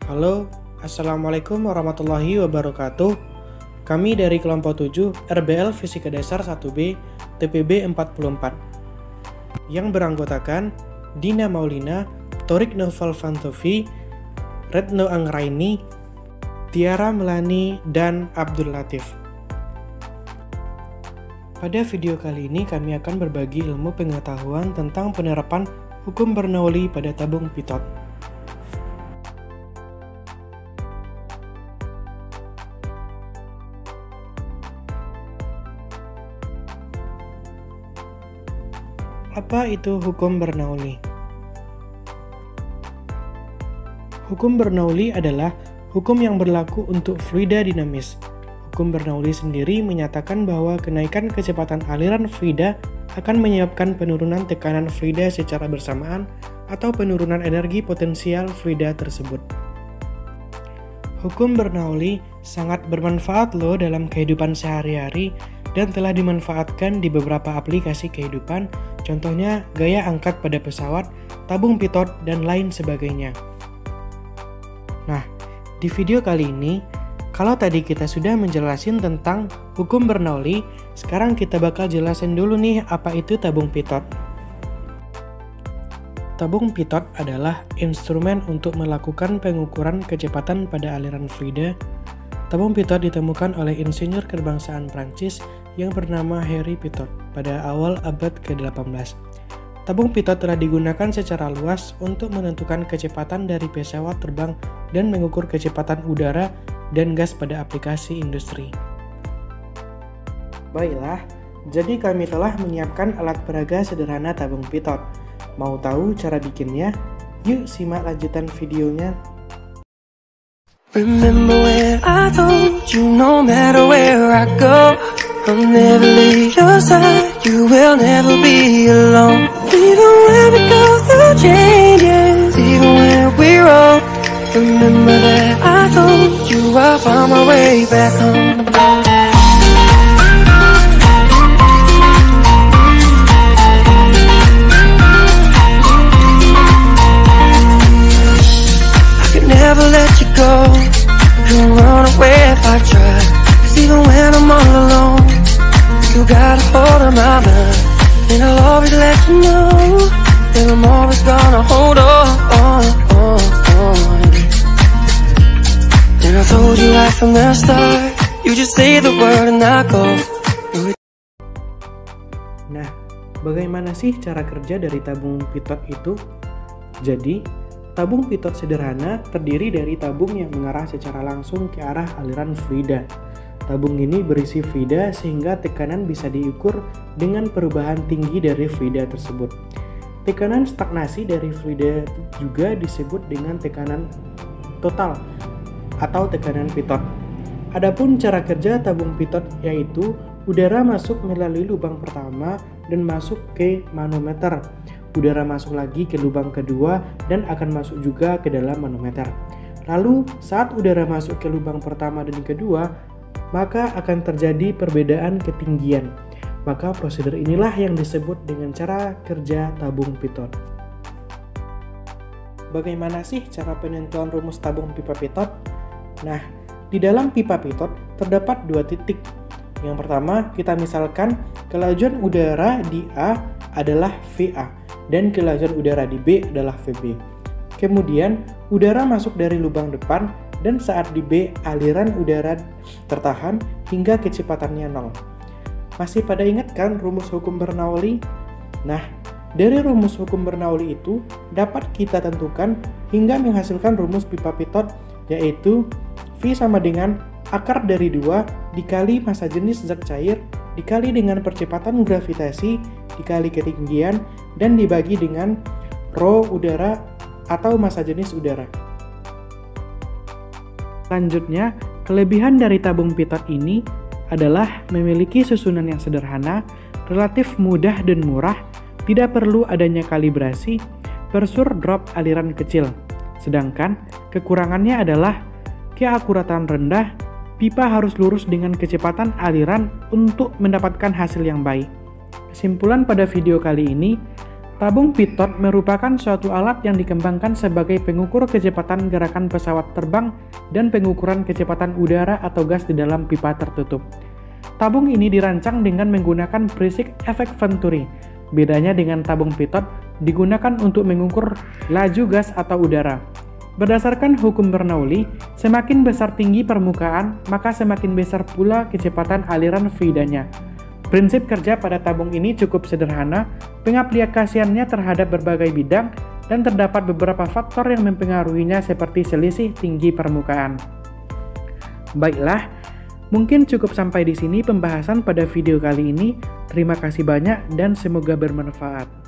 Halo, Assalamualaikum warahmatullahi wabarakatuh. Kami dari kelompok 7 RBL Fisika Dasar 1B TPB 44 yang beranggotakan Dina Maulina, Torik Nurfalfantofi, Retno Anggraini, Tiara Melani, dan Abdul Latif. Pada video kali ini kami akan berbagi ilmu pengetahuan tentang penerapan hukum Bernoulli pada tabung pitot. Apa itu hukum Bernoulli? Hukum Bernoulli adalah hukum yang berlaku untuk fluida dinamis. Hukum Bernoulli sendiri menyatakan bahwa kenaikan kecepatan aliran fluida akan menyebabkan penurunan tekanan fluida secara bersamaan atau penurunan energi potensial fluida tersebut. Hukum Bernoulli sangat bermanfaat loh dalam kehidupan sehari-hari dan telah dimanfaatkan di beberapa aplikasi kehidupan, contohnya gaya angkat pada pesawat, tabung pitot, dan lain sebagainya. Nah, di video kali ini, kalau tadi kita sudah menjelasin tentang hukum Bernoulli, sekarang kita bakal jelasin dulu nih apa itu tabung pitot. Tabung pitot adalah instrumen untuk melakukan pengukuran kecepatan pada aliran fluida. Tabung pitot ditemukan oleh insinyur kebangsaan Prancis yang bernama Henri Pitot pada awal abad ke-18. Tabung pitot telah digunakan secara luas untuk menentukan kecepatan dari pesawat terbang dan mengukur kecepatan udara dan gas pada aplikasi industri. Baiklah, jadi kami telah menyiapkan alat peraga sederhana tabung pitot. Mau tahu cara bikinnya? Yuk simak lanjutan videonya. Remember when I told you no matter where I go, I'll never leave your side, you will never be alone. Even when we go through changes, even when we're wrong, remember that I told you I'll find my way back home. I could never let you go, couldn't run away if I tried, 'cause even when I'm all alone, you got a hold of my mind, and I'll always let you know that I'm always gonna hold on. And I told you right from the start, you just say the word and I go. Nah, bagaimana sih cara kerja dari tabung pitot itu? Jadi, tabung pitot sederhana terdiri dari tabung yang mengarah secara langsung ke arah aliran fluida. Tabung ini berisi fluida sehingga tekanan bisa diukur dengan perubahan tinggi dari fluida tersebut. Tekanan stagnasi dari fluida juga disebut dengan tekanan total atau tekanan pitot. Adapun cara kerja tabung pitot yaitu udara masuk melalui lubang pertama dan masuk ke manometer. Udara masuk lagi ke lubang kedua dan akan masuk juga ke dalam manometer. Lalu saat udara masuk ke lubang pertama dan kedua, maka akan terjadi perbedaan ketinggian. Maka prosedur inilah yang disebut dengan cara kerja tabung pitot. Bagaimana sih cara penentuan rumus tabung pipa pitot? Nah, di dalam pipa pitot terdapat dua titik. Yang pertama, kita misalkan kelajuan udara di A adalah VA dan kelajuan udara di B adalah VB. Kemudian, udara masuk dari lubang depan dan saat di B aliran udara tertahan hingga kecepatannya 0. Masih pada ingat kan rumus hukum Bernoulli? Nah, dari rumus hukum Bernoulli itu dapat kita tentukan hingga menghasilkan rumus pipa pitot, yaitu V sama dengan akar dari 2 dikali massa jenis zat cair dikali dengan percepatan gravitasi dikali ketinggian dan dibagi dengan rho udara atau massa jenis udara. Selanjutnya, kelebihan dari tabung pitot ini adalah memiliki susunan yang sederhana, relatif mudah dan murah, tidak perlu adanya kalibrasi, persur drop aliran kecil. Sedangkan kekurangannya adalah keakuratan rendah, pipa harus lurus dengan kecepatan aliran untuk mendapatkan hasil yang baik. Kesimpulan pada video kali ini, Tabung pitot merupakan suatu alat yang dikembangkan sebagai pengukur kecepatan gerakan pesawat terbang dan pengukuran kecepatan udara atau gas di dalam pipa tertutup. Tabung ini dirancang dengan menggunakan perisik efek Venturi. Bedanya dengan tabung pitot, digunakan untuk mengukur laju gas atau udara. Berdasarkan hukum Bernoulli, semakin besar tinggi permukaan, maka semakin besar pula kecepatan aliran fluidanya. Prinsip kerja pada tabung ini cukup sederhana, pengaplikasiannya terhadap berbagai bidang, dan terdapat beberapa faktor yang mempengaruhinya seperti selisih tinggi permukaan. Baiklah, mungkin cukup sampai di sini pembahasan pada video kali ini. Terima kasih banyak dan semoga bermanfaat.